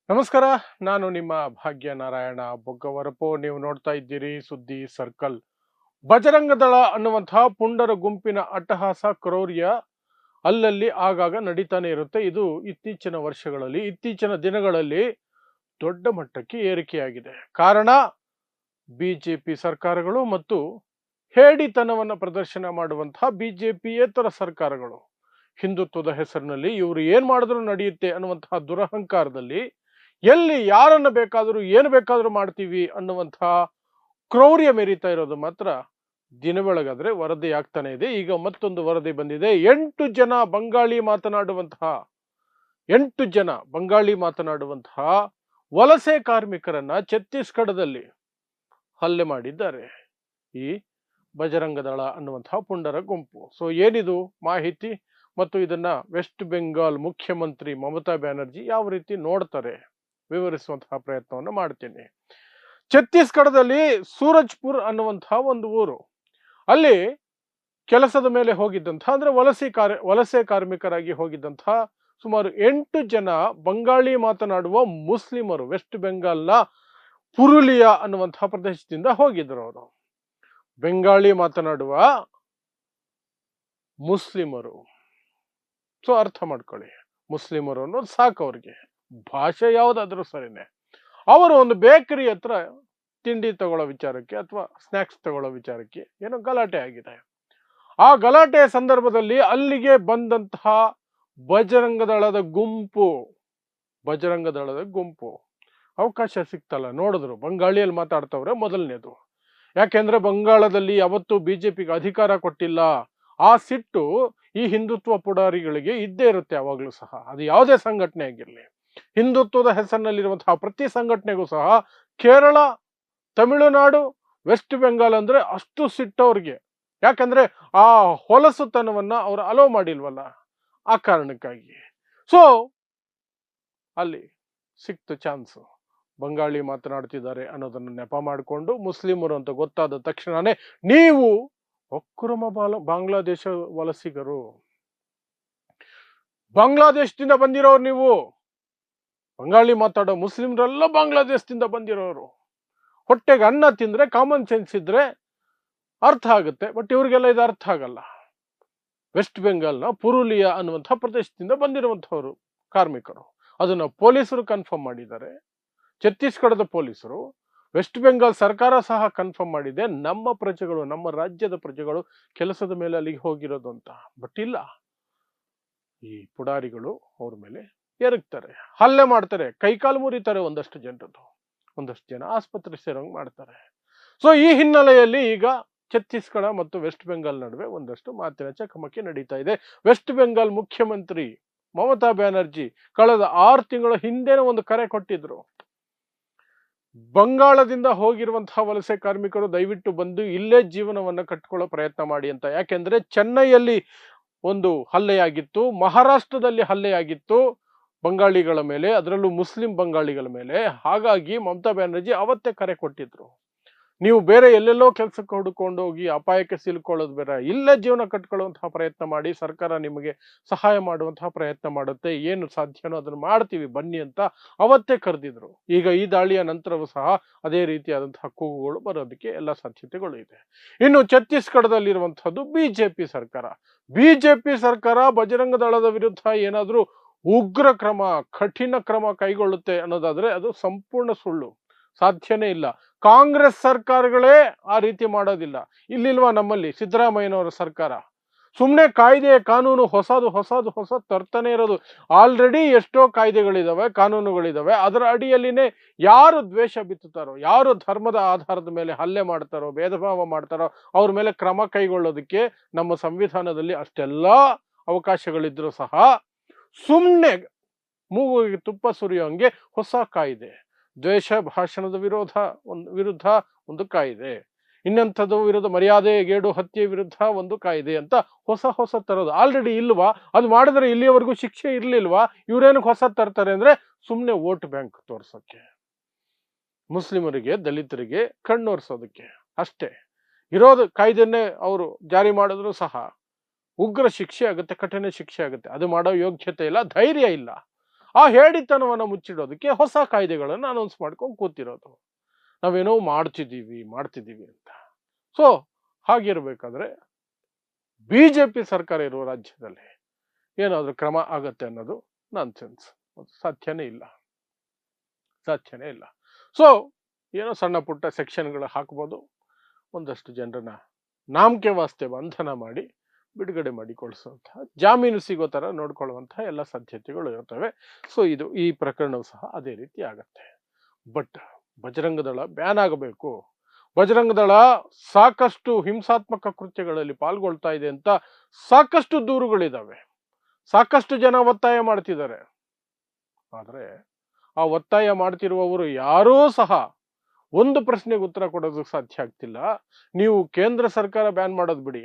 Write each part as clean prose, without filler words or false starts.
ನಮಸ್ಕಾರ. ನಾನು ನಿಮ್ಮ ಭಾಗ್ಯನಾರಾಯಣ ಬೊಗ್ಗವರಪು. ನೀವು ನೋಡ್ತಾ ಇದ್ದೀರಿ ಸುದ್ದಿ ಸರ್ಕಲ್. ಬಜರಂಗ ದಳ ಅನ್ನುವಂತಹ ಪುಂಡರ ಗುಂಪಿನ ಅಟ್ಟಹಾಸ ಕ್ರೌರ್ಯ ಅಲ್ಲಲ್ಲಿ ಆಗಾಗ ನಡೀತಾನೆ ಇರುತ್ತೆ. ಇದು ಇತ್ತೀಚಿನ ದಿನಗಳಲ್ಲಿ ದೊಡ್ಡ ಮಟ್ಟಕ್ಕೆ ಏರಿಕೆಯಾಗಿದೆ. ಕಾರಣ ಬಿಜೆಪಿ ಸರ್ಕಾರಗಳು ಮತ್ತು ಹೇಡಿತನವನ್ನು ಪ್ರದರ್ಶನ ಮಾಡುವಂತಹ ಬಿಜೆಪಿಯೇತರ ಸರ್ಕಾರಗಳು. ಹಿಂದುತ್ವದ ಹೆಸರಿನಲ್ಲಿ ಇವರು ಏನ್ ಮಾಡಿದ್ರು ನಡೆಯುತ್ತೆ ಅನ್ನುವಂತಹ ದುರಹಂಕಾರದಲ್ಲಿ ಎಲ್ಲಿ ಯಾರನ್ನ ಬೇಕಾದರೂ ಏನು ಬೇಕಾದರೂ ಮಾಡ್ತೀವಿ ಅನ್ನುವಂತಹ ಕ್ರೌರ್ಯ ಮೆರೀತಾ ಇರೋದು ಮಾತ್ರ ದಿನ ಬೆಳಗಾದ್ರೆ ವರದಿ ಆಗ್ತಾನೆ ಇದೆ. ಈಗ ಮತ್ತೊಂದು ವರದಿ ಬಂದಿದೆ. 8 ಜನ ಬಂಗಾಳಿ ಮಾತನಾಡುವಂತಹ ವಲಸೆ ಕಾರ್ಮಿಕರನ್ನ ಛತ್ತೀಸ್ಗಢದಲ್ಲಿ ಹಲ್ಲೆ ಮಾಡಿದ್ದಾರೆ ಈ ಬಜರಂಗ ದಳ ಅನ್ನುವಂತಹ ಪುಂಡರ ಗುಂಪು. ಸೊ ಏನಿದು ಮಾಹಿತಿ ಮತ್ತು ಇದನ್ನ ವೆಸ್ಟ್ ಬೆಂಗಾಲ್ ಮುಖ್ಯಮಂತ್ರಿ ಮಮತಾ ಬ್ಯಾನರ್ಜಿ ಯಾವ ರೀತಿ ನೋಡ್ತಾರೆ ವಿವರಿಸುವಂತಹ ಪ್ರಯತ್ನವನ್ನು ಮಾಡ್ತೀನಿ. ಛತ್ತೀಸ್ಗಢದಲ್ಲಿ ಸೂರಜ್ಪುರ್ ಅನ್ನುವಂತಹ ಒಂದು ಊರು, ಅಲ್ಲಿ ಕೆಲಸದ ಮೇಲೆ ಹೋಗಿದ್ದಂತಹ ಅಂದ್ರೆ ವಲಸೆ ಕಾರ್ಮಿಕರಾಗಿ ಹೋಗಿದ್ದಂತಹ ಸುಮಾರು 8 ಜನ ಬಂಗಾಳಿ ಮಾತನಾಡುವ ಮುಸ್ಲಿಮರು ವೆಸ್ಟ್ ಬೆಂಗಾಲ್ನ ಪುರುಲಿಯಾ ಅನ್ನುವಂತಹ ಪ್ರದೇಶದಿಂದ ಹೋಗಿದ್ರು. ಅವರು ಬೆಂಗಾಳಿ ಮಾತನಾಡುವ ಮುಸ್ಲಿಮರು. ಸೊ ಅರ್ಥ ಮಾಡ್ಕೊಳ್ಳಿ, ಮುಸ್ಲಿಮರು ಅನ್ನೋದು ಸಾಕು ಅವ್ರಿಗೆ, ಭಾಷೆ ಯಾವುದಾದ್ರೂ ಸರಿನೇ. ಅವರು ಒಂದು ಬೇಕರಿ ಹತ್ರ ತಿಂಡಿ ತಗೊಳ್ಳೋ ವಿಚಾರಕ್ಕೆ ಅಥವಾ ಸ್ನಾಕ್ಸ್ ತಗೊಳ್ಳೋ ವಿಚಾರಕ್ಕೆ ಏನೋ ಗಲಾಟೆ ಆಗಿದೆ. ಆ ಗಲಾಟೆಯ ಸಂದರ್ಭದಲ್ಲಿ ಅಲ್ಲಿಗೆ ಬಂದಂತಹ ಬಜರಂಗ ದಳದ ಗುಂಪು ಅವಕಾಶ ಸಿಕ್ತಲ್ಲ, ನೋಡಿದ್ರು ಬಂಗಾಳಿಯಲ್ಲಿ ಮಾತಾಡ್ತವ್ರೆ. ಮೊದಲನೇದು, ಯಾಕೆಂದ್ರೆ ಬಂಗಾಳದಲ್ಲಿ ಯಾವತ್ತೂ ಬಿಜೆಪಿಗೆ ಅಧಿಕಾರ ಕೊಟ್ಟಿಲ್ಲ. ಆ ಸಿಟ್ಟು ಈ ಹಿಂದುತ್ವ ಪುಡಾರಿಗಳಿಗೆ ಇದ್ದೇ ಇರುತ್ತೆ ಯಾವಾಗ್ಲೂ ಸಹ. ಅದು ಯಾವುದೇ ಸಂಘಟನೆ ಆಗಿರಲಿ, ಹಿಂದುತ್ವದ ಹೆಸರಿನಲ್ಲಿರುವಂತಹ ಪ್ರತಿ ಸಂಘಟನೆಗೂ ಸಹ ಕೇರಳ, ತಮಿಳುನಾಡು, ವೆಸ್ಟ್ ಬೆಂಗಾಲ್ ಅಂದ್ರೆ ಅಷ್ಟು ಸಿಟ್ಟವ್ರಿಗೆ. ಯಾಕಂದ್ರೆ ಆ ಹೊಲಸುತನವನ್ನ ಅವರು ಅಲೋ ಮಾಡಿಲ್ವಲ್ಲ, ಆ ಕಾರಣಕ್ಕಾಗಿ. ಸೊ ಅಲ್ಲಿ ಸಿಕ್ತು ಚಾನ್ಸ್, ಬಂಗಾಳಿ ಮಾತನಾಡ್ತಿದ್ದಾರೆ ಅನ್ನೋದನ್ನು ನೆಪ ಮಾಡಿಕೊಂಡು ಮುಸ್ಲಿಮರು ಅಂತ ಗೊತ್ತಾದ ತಕ್ಷಣನೇ ನೀವು ಒಕ್ಕುರಮ ಬಾಂಗ್ಲಾದೇಶ ವಲಸಿಗರು, ಬಾಂಗ್ಲಾದೇಶದಿಂದ ಬಂದಿರೋರು, ನೀವು ಬಂಗಾಳಿ ಮಾತಾಡೋ ಮುಸ್ಲಿಮ್ರೆಲ್ಲ ಬಾಂಗ್ಲಾದೇಶದಿಂದ ಬಂದಿರೋರು. ಹೊಟ್ಟೆಗೆ ಅನ್ನ ತಿಂದ್ರೆ ಕಾಮನ್ ಸೆನ್ಸ್ ಇದ್ರೆ ಅರ್ಥ ಆಗುತ್ತೆ. ಬಟ್ ಇವ್ರಿಗೆಲ್ಲ ಇದು ಅರ್ಥ ಆಗಲ್ಲ. ವೆಸ್ಟ್ ಬೆಂಗಾಲ್ನ ಪುರುಲಿಯಾ ಅನ್ನುವಂತಹ ಪ್ರದೇಶದಿಂದ ಬಂದಿರುವಂತಹವರು ಕಾರ್ಮಿಕರು. ಅದನ್ನ ಪೊಲೀಸರು ಕನ್ಫರ್ಮ್ ಮಾಡಿದ್ದಾರೆ, ಛತ್ತೀಸ್ಗಢದ ಪೊಲೀಸರು. ವೆಸ್ಟ್ ಬೆಂಗಾಲ್ ಸರ್ಕಾರ ಸಹ ಕನ್ಫರ್ಮ್ ಮಾಡಿದೆ, ನಮ್ಮ ಪ್ರಜೆಗಳು, ನಮ್ಮ ರಾಜ್ಯದ ಪ್ರಜೆಗಳು ಕೆಲಸದ ಮೇಲೆ ಅಲ್ಲಿಗೆ ಹೋಗಿರೋದು ಅಂತ. ಬಟ್ ಇಲ್ಲ, ಈ ಪುಡಾರಿಗಳು ಅವ್ರ ಮೇಲೆ ಎರಗ್ತಾರೆ, ಹಲ್ಲೆ ಮಾಡ್ತಾರೆ, ಕೈಕಾಲು ಮುರಿತಾರೆ. ಒಂದಷ್ಟು ಜನ ಆಸ್ಪತ್ರೆ ಸೇರೋಂಗ್ ಮಾಡ್ತಾರೆ. ಸೊ ಈ ಹಿನ್ನೆಲೆಯಲ್ಲಿ ಈಗ ಛತ್ತೀಸ್ಗಢ ಮತ್ತು ವೆಸ್ಟ್ ಬೆಂಗಾಲ್ ನಡುವೆ ಒಂದಷ್ಟು ಮಾತಿನ ಚಕಮಕಿ ನಡೀತಾ ಇದೆ. ವೆಸ್ಟ್ ಬೆಂಗಾಲ್ ಮುಖ್ಯಮಂತ್ರಿ ಮಮತಾ ಬ್ಯಾನರ್ಜಿ ಕಳೆದ 6 ತಿಂಗಳ ಹಿಂದೆನೇ ಒಂದು ಕರೆ ಕೊಟ್ಟಿದ್ರು. ಬಂಗಾಳದಿಂದ ಹೋಗಿರುವಂತಹ ವಲಸೆ ಕಾರ್ಮಿಕರು ದಯವಿಟ್ಟು ಬಂದು ಇಲ್ಲೇ ಜೀವನವನ್ನ ಕಟ್ಕೊಳ್ಳೋ ಪ್ರಯತ್ನ ಮಾಡಿ ಅಂತ. ಯಾಕೆಂದ್ರೆ ಚೆನ್ನೈಯಲ್ಲಿ ಒಂದು ಹಲ್ಲೆಯಾಗಿತ್ತು, ಮಹಾರಾಷ್ಟ್ರದಲ್ಲಿ ಹಲ್ಲೆಯಾಗಿತ್ತು ಬಂಗಾಳಿಗಳ ಮೇಲೆ, ಅದರಲ್ಲೂ ಮುಸ್ಲಿಂ ಬಂಗಾಳಿಗಳ ಮೇಲೆ. ಹಾಗಾಗಿ ಮಮತಾ ಬ್ಯಾನರ್ಜಿ ಅವತ್ತೇ ಕರೆ ಕೊಟ್ಟಿದ್ರು, ನೀವು ಬೇರೆ ಎಲ್ಲೆಲ್ಲೋ ಕೆಲಸಕ್ಕೆ ಹುಡುಕೊಂಡು ಹೋಗಿ ಅಪಾಯಕ್ಕೆ ಸಿಲುಕೊಳ್ಳೋದು ಬೇಡ, ಇಲ್ಲೇ ಜೀವನ ಕಟ್ಕೊಳ್ಳುವಂತಹ ಪ್ರಯತ್ನ ಮಾಡಿ, ಸರ್ಕಾರ ನಿಮಗೆ ಸಹಾಯ ಮಾಡುವಂತಹ ಪ್ರಯತ್ನ ಮಾಡುತ್ತೆ, ಏನು ಸಾಧ್ಯನೋ ಅದನ್ನು ಮಾಡ್ತೀವಿ ಬನ್ನಿ ಅಂತ ಅವತ್ತೇ ಕರೆದಿದ್ರು. ಈಗ ಈ ದಾಳಿಯ ನಂತರವೂ ಸಹ ಅದೇ ರೀತಿಯಾದಂತಹ ಕೂಗುಗಳು ಬರೋದಕ್ಕೆ ಎಲ್ಲ ಸಾಧ್ಯತೆಗಳು ಇದೆ. ಇನ್ನು ಛತ್ತೀಸ್ಗಢದಲ್ಲಿರುವಂತಹದ್ದು ಬಿಜೆಪಿ ಸರ್ಕಾರ ಬಜರಂಗ ದಳದ ವಿರುದ್ಧ ಏನಾದ್ರೂ ಉಗ್ರ ಕ್ರಮ, ಕಠಿಣ ಕ್ರಮ ಕೈಗೊಳ್ಳುತ್ತೆ ಅನ್ನೋದಾದ್ರೆ ಅದು ಸಂಪೂರ್ಣ ಸುಳ್ಳು, ಸಾಧ್ಯನೇ ಇಲ್ಲ. ಕಾಂಗ್ರೆಸ್ ಸರ್ಕಾರಗಳೇ ಆ ರೀತಿ ಮಾಡೋದಿಲ್ಲ. ಇಲ್ಲಿಲ್ವಾ ನಮ್ಮಲ್ಲಿ ಸಿದ್ದರಾಮಯ್ಯನವರ ಸರ್ಕಾರ ಸುಮ್ಮನೆ ಕಾಯ್ದೆ ಕಾನೂನು ಹೊಸದು ತರ್ತಾನೆ ಇರೋದು. ಆಲ್ರೆಡಿ ಎಷ್ಟೋ ಕಾಯ್ದೆಗಳಿದಾವೆ, ಕಾನೂನುಗಳಿದಾವೆ. ಅದರ ಅಡಿಯಲ್ಲಿನೇ ಯಾರು ದ್ವೇಷ ಬಿತ್ತುತ್ತಾರೋ, ಯಾರು ಧರ್ಮದ ಆಧಾರದ ಮೇಲೆ ಹಲ್ಲೆ ಮಾಡ್ತಾರೋ, ಭೇದ ಭಾವ ಮಾಡ್ತಾರೋ ಅವ್ರ ಮೇಲೆ ಕ್ರಮ ಕೈಗೊಳ್ಳೋದಕ್ಕೆ ನಮ್ಮ ಸಂವಿಧಾನದಲ್ಲಿ ಅಷ್ಟೆಲ್ಲ ಅವಕಾಶಗಳಿದ್ರು ಸಹ ಸುಮ್ಮನೆ ಮೂಗಿಗೆ ತುಪ್ಪ ಸುರಿಯೋಂಗೆ ಹೊಸ ಕಾಯ್ದೆ, ದ್ವೇಷ ಭಾಷಣದ ವಿರುದ್ಧ ಒಂದು ಕಾಯ್ದೆ, ಇನ್ನಂಥದ್ದು ವಿರುದ್ಧ ಮರ್ಯಾದೆಗೇಡು ಹತ್ಯೆ ವಿರುದ್ಧ ಒಂದು ಕಾಯ್ದೆ ಅಂತ ಹೊಸ ತರೋದು ಆಲ್ರೆಡಿ ಇಲ್ವಾ? ಅದು ಮಾಡಿದ್ರೆ ಇಲ್ಲಿಯವರೆಗೂ ಶಿಕ್ಷೆ ಇರ್ಲಿಲ್ವಾ? ಇವ್ರೇನಕ್ಕೆ ಹೊಸ ತರ್ತಾರೆ ಅಂದ್ರೆ ಸುಮ್ಮನೆ ವೋಟ್ ಬ್ಯಾಂಕ್ ತೋರ್ಸೋಕ್ಕೆ, ಮುಸ್ಲಿಮರಿಗೆ ದಲಿತರಿಗೆ ಕಣ್ಣೋರ್ಸೋದಕ್ಕೆ ಅಷ್ಟೇ. ಇರೋದು ಕಾಯ್ದೆನ್ನೇ ಅವರು ಜಾರಿ ಮಾಡಿದ್ರು ಸಹ ಉಗ್ರ ಶಿಕ್ಷೆ ಆಗುತ್ತೆ, ಕಠಿಣ ಶಿಕ್ಷೆ ಆಗುತ್ತೆ. ಅದು ಮಾಡೋ ಯೋಗ್ಯತೆ ಇಲ್ಲ, ಧೈರ್ಯ ಇಲ್ಲ. ಆ ಹೇಡಿತನವನ್ನು ಮುಚ್ಚಿಡೋದಕ್ಕೆ ಹೊಸ ಕಾಯ್ದೆಗಳನ್ನು ಅನೌನ್ಸ್ ಮಾಡ್ಕೊಂಡು ಕೂತಿರೋದು. ನಾವೇನೋ ಮಾಡ್ತಿದ್ದೀವಿ ಅಂತ. ಸೊ ಹಾಗಿರ್ಬೇಕಾದ್ರೆ ಬಿಜೆಪಿ ಸರ್ಕಾರ ಇರುವ ರಾಜ್ಯದಲ್ಲಿ ಏನಾದರೂ ಕ್ರಮ ಆಗತ್ತೆ ಅನ್ನೋದು ನಾನ್ಸೆನ್ಸ್. ಸಾಧ್ಯನೇ ಇಲ್ಲ. ಸೊ ಏನೋ ಸಣ್ಣ ಪುಟ್ಟ ಸೆಕ್ಷನ್ಗಳು ಹಾಕ್ಬೋದು, ಒಂದಷ್ಟು ಜನರನ್ನ ನಾಮಕೆ ವಾಸ್ತೆ ಬಂಧನ ಮಾಡಿ ಬಿಡುಗಡೆ ಮಾಡಿಕೊಳಿಸುವಂತಹ, ಜಾಮೀನು ಸಿಗೋ ಥರ ನೋಡ್ಕೊಳ್ಳುವಂತಹ ಎಲ್ಲ ಸಾಧ್ಯತೆಗಳು ಇರ್ತವೆ. ಸೊ ಈ ಪ್ರಕರಣವು ಸಹ ಅದೇ ರೀತಿ ಆಗತ್ತೆ. ಬಟ್ ಬಜರಂಗದಳ ಬ್ಯಾನ್ ಆಗಬೇಕು. ಬಜರಂಗದಳ ಸಾಕಷ್ಟು ಹಿಂಸಾತ್ಮಕ ಕೃತ್ಯಗಳಲ್ಲಿ ಪಾಲ್ಗೊಳ್ತಾ ಇದೆ ಅಂತ ಸಾಕಷ್ಟು ದೂರುಗಳಿದಾವೆ, ಸಾಕಷ್ಟು ಜನ ಒತ್ತಾಯ ಮಾಡ್ತಿದ್ದಾರೆ. ಆದರೆ ಆ ಒತ್ತಾಯ ಮಾಡ್ತಿರುವವರು ಯಾರೂ ಸಹ ಒಂದು ಪ್ರಶ್ನೆಗೆ ಉತ್ತರ ಕೊಡೋದಕ್ಕೆ ಸಾಧ್ಯ ಆಗ್ತಿಲ್ಲ. ನೀವು ಕೇಂದ್ರ ಸರ್ಕಾರ ಬ್ಯಾನ್ ಮಾಡೋದು ಬಿಡಿ,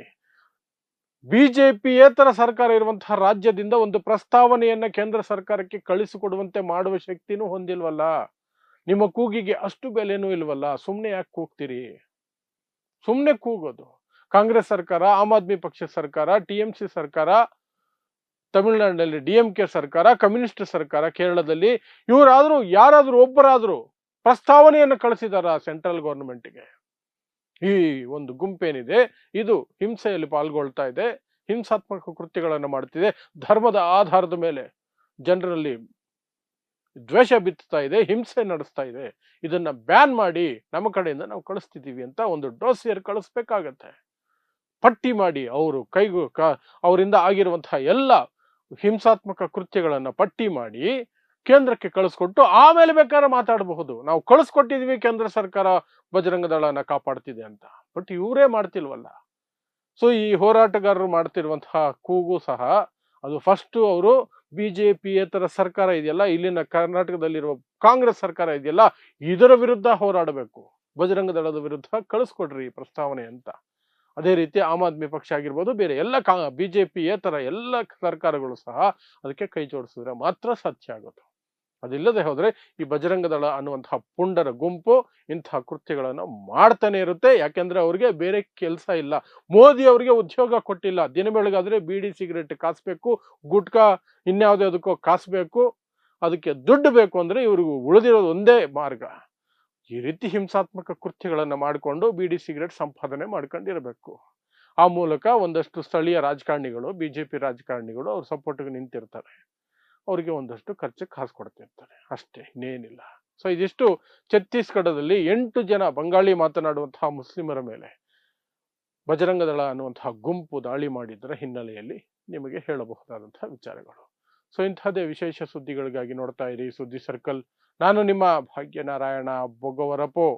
ಬಿಜೆಪಿಯೇತರ ಸರ್ಕಾರ ಇರುವಂತಹ ರಾಜ್ಯದಿಂದ ಒಂದು ಪ್ರಸ್ತಾವನೆಯನ್ನ ಕೇಂದ್ರ ಸರ್ಕಾರಕ್ಕೆ ಕಳಿಸಿಕೊಡುವಂತೆ ಮಾಡುವ ಶಕ್ತಿನೂ ಹೊಂದಿಲ್ವಲ್ಲ. ನಿಮ್ಮ ಕೂಗಿಗೆ ಅಷ್ಟು ಬೆಲೆನೂ ಇಲ್ವಲ್ಲ. ಸುಮ್ಮನೆ ಯಾಕೆ ಕೂಗ್ತೀರಿ? ಸುಮ್ಮನೆ ಕೂಗೋದು. ಕಾಂಗ್ರೆಸ್ ಸರ್ಕಾರ, ಆಮ್ ಆದ್ಮಿ ಪಕ್ಷ ಸರ್ಕಾರ, ಟಿಎಂಸಿ ಸರ್ಕಾರ, ತಮಿಳುನಾಡಿನಲ್ಲಿ ಡಿಎಂಕೆ ಸರ್ಕಾರ, ಕಮ್ಯುನಿಸ್ಟ್ ಸರ್ಕಾರ ಕೇರಳದಲ್ಲಿ, ಇವರಾದ್ರೂ ಯಾರಾದ್ರೂ ಒಬ್ಬರಾದ್ರೂ ಪ್ರಸ್ತಾವನೆಯನ್ನು ಕಳಿಸಿದಾರ ಸೆಂಟ್ರಲ್ ಗವರ್ನಮೆಂಟ್ಗೆ? ಈ ಒಂದು ಗುಂಪೇನಿದೆ ಇದು ಹಿಂಸೆಯಲ್ಲಿ ಪಾಲ್ಗೊಳ್ತಾ ಇದೆ, ಹಿಂಸಾತ್ಮಕ ಕೃತ್ಯಗಳನ್ನು ಮಾಡ್ತಿದೆ, ಧರ್ಮದ ಆಧಾರದ ಮೇಲೆ ಜನರಲ್ಲಿ ದ್ವೇಷ ಬಿತ್ತಾ ಇದೆ, ಹಿಂಸೆ ನಡೆಸ್ತಾ ಇದೆ, ಇದನ್ನ ಬ್ಯಾನ್ ಮಾಡಿ ನಮ್ಮ ಕಡೆಯಿಂದ ನಾವು ಕಳಿಸ್ತಿದ್ದೀವಿ ಅಂತ ಒಂದು ಡೋಸಿಯರ್ ಕಳಿಸ್ಬೇಕಾಗತ್ತೆ. ಪಟ್ಟಿ ಮಾಡಿ ಅವರಿಂದ ಆಗಿರುವಂತಹ ಎಲ್ಲ ಹಿಂಸಾತ್ಮಕ ಕೃತ್ಯಗಳನ್ನ ಪಟ್ಟಿ ಮಾಡಿ ಕೇಂದ್ರಕ್ಕೆ ಕಳಿಸ್ಕೊಟ್ಟು ಆಮೇಲೆ ಬೇಕಾದ್ರೆ ಮಾತಾಡಬಹುದು. ನಾವು ಕಳಿಸ್ಕೊಟ್ಟಿದ್ವಿ ಕೇಂದ್ರ ಸರ್ಕಾರ ಬಜರಂಗ ದಳನ ಕಾಪಾಡ್ತಿದೆ ಅಂತ. ಬಟ್ ಇವರೇ ಮಾಡ್ತಿಲ್ವಲ್ಲ. ಸೊ ಈ ಹೋರಾಟಗಾರರು ಮಾಡ್ತಿರುವಂತಹ ಕೂಗು ಸಹ ಅದು ಫಸ್ಟ್ ಅವರು ಬಿಜೆಪಿಯೇತರ ಸರ್ಕಾರ ಇದೆಯಲ್ಲ, ಇಲ್ಲಿನ ಕರ್ನಾಟಕದಲ್ಲಿರುವ ಕಾಂಗ್ರೆಸ್ ಸರ್ಕಾರ ಇದೆಯಲ್ಲ, ಇದರ ವಿರುದ್ಧ ಹೋರಾಡಬೇಕು. ಬಜರಂಗ ದಳದ ವಿರುದ್ಧ ಕಳಿಸ್ಕೊಡ್ರಿ ಪ್ರಸ್ತಾವನೆ ಅಂತ. ಅದೇ ರೀತಿ ಆಮ್ ಆದ್ಮಿ ಪಕ್ಷ ಆಗಿರ್ಬೋದು, ಬೇರೆ ಎಲ್ಲ ಬಿಜೆಪಿಯೇತರ ಎಲ್ಲ ಸರ್ಕಾರಗಳು ಸಹ ಅದಕ್ಕೆ ಕೈ ಜೋಡಿಸಿದ್ರೆ ಮಾತ್ರ ಸಾಧ್ಯ ಆಗೋದು. ಅದಿಲ್ಲದೆ ಹೋದ್ರೆ ಈ ಬಜರಂಗ ದಳ ಅನ್ನುವಂತಹ ಪುಂಡರ ಗುಂಪು ಇಂತಹ ಕೃತ್ಯಗಳನ್ನು ಮಾಡ್ತಾನೆ ಇರುತ್ತೆ. ಯಾಕೆಂದ್ರೆ ಅವ್ರಿಗೆ ಬೇರೆ ಕೆಲಸ ಇಲ್ಲ. ಮೋದಿ ಅವರಿಗೆ ಉದ್ಯೋಗ ಕೊಟ್ಟಿಲ್ಲ. ದಿನ ಬೆಳಗಾದ್ರೆ ಬೀಡಿ ಸಿಗರೇಟ್ ಕಾಸ್ಬೇಕು, ಗುಟ್ಕಾ ಇನ್ಯಾವುದಕ್ಕೋ ಕಾಸ್ಬೇಕು, ಅದಕ್ಕೆ ದುಡ್ಡು ಬೇಕು ಅಂದ್ರೆ ಇವ್ರಿಗೂ ಉಳಿದಿರೋದು ಒಂದೇ ಮಾರ್ಗ, ಈ ರೀತಿ ಹಿಂಸಾತ್ಮಕ ಕೃತ್ಯಗಳನ್ನ ಮಾಡಿಕೊಂಡು ಬೀಡಿ ಸಿಗರೇಟ್ ಸಂಪಾದನೆ ಮಾಡ್ಕೊಂಡಿರಬೇಕು. ಆ ಮೂಲಕ ಒಂದಷ್ಟು ಸ್ಥಳೀಯ ರಾಜಕಾರಣಿಗಳು, ಬಿಜೆಪಿ ರಾಜಕಾರಣಿಗಳು ಅವ್ರ ಸಪೋರ್ಟ್ಗೆ ನಿಂತಿರ್ತಾರೆ, ಅವರಿಗೆ ಒಂದಷ್ಟು ಖರ್ಚಿಗೆ ಕಾಸು ಕೊಡ್ತಿರ್ತಾರೆ, ಅಷ್ಟೇ, ಇನ್ನೇನಿಲ್ಲ. ಸೊ ಇದಿಷ್ಟು ಛತ್ತೀಸ್ಗಢದಲ್ಲಿ 8 ಜನ ಬಂಗಾಳಿ ಮಾತನಾಡುವಂತಹ ಮುಸ್ಲಿಮರ ಮೇಲೆ ಬಜರಂಗ ದಳ ಅನ್ನುವಂತಹ ಗುಂಪು ದಾಳಿ ಮಾಡಿದ್ದರ ಹಿನ್ನೆಲೆಯಲ್ಲಿ ನಿಮಗೆ ಹೇಳಬಹುದಾದಂತಹ ವಿಚಾರಗಳು. ಸೊ ಇಂತಹದೇ ವಿಶೇಷ ಸುದ್ದಿಗಳಿಗಾಗಿ ನೋಡ್ತಾ ಇರಿ ಸುದ್ದಿ ಸರ್ಕಲ್. ನಾನು ನಿಮ್ಮ ಭಾಗ್ಯನಾರಾಯಣ ಬೊಗವರಪೋ.